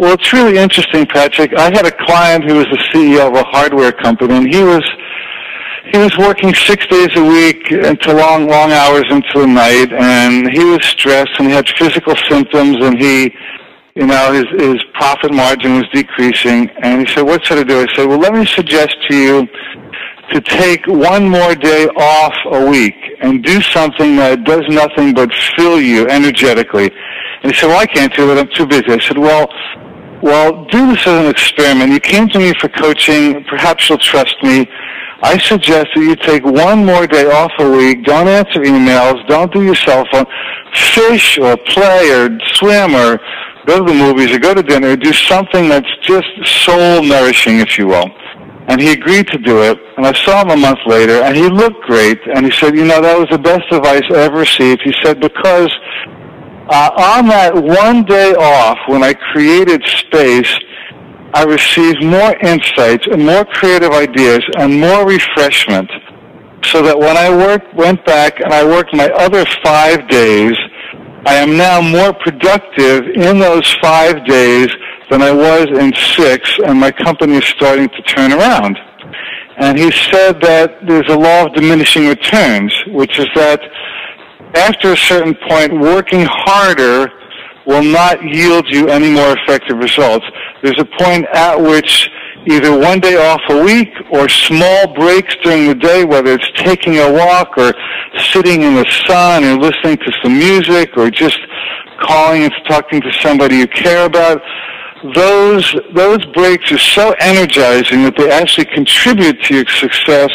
Well, it's really interesting, Patrick. I had a client who was the CEO of a hardware company, and he was working 6 days a week into long hours into the night, and he was stressed, and he had physical symptoms, and his profit margin was decreasing. And he said, "What should I do?" I said, "Well, let me suggest to you to take one more day off a week and do something that does nothing but fill you energetically." And he said, "Well, I can't do it. I'm too busy." I said, Well, do this as an experiment. You came to me for coaching. Perhaps you'll trust me. I suggest that you take one more day off a week. Don't answer emails. Don't do your cell phone. Fish or play or swim or go to the movies or go to dinner or do something that's just soul-nourishing, if you will. And he agreed to do it. And I saw him a month later, and he looked great. And he said, that was the best advice I ever received. He said, because on that one day off, when I created space, I received more insights and more creative ideas and more refreshment, so that when I went back and I worked my other 5 days, I am now more productive in those 5 days than I was in 6, and my company is starting to turn around. And he said that there's a law of diminishing returns, which is that after a certain point, working harder will not yield you any more effective results. There's a point at which either one day off a week or small breaks during the day, whether it's taking a walk or sitting in the sun or listening to some music or just calling and talking to somebody you care about, those breaks are so energizing that they actually contribute to your success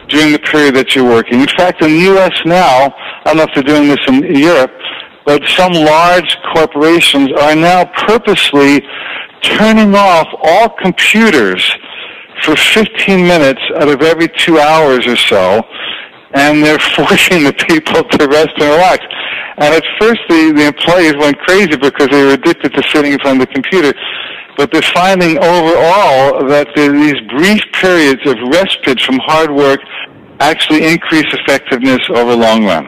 during the period that you're working. In fact, in the U.S. now, I don't know if they're doing this in Europe, but some large corporations are now purposely turning off all computers for 15 minutes out of every 2 hours or so, and they're forcing the people to rest and relax. And at first the employees went crazy because they were addicted to sitting in front of the computer. But they're finding overall that these brief periods of respite from hard work actually increase effectiveness over the long run.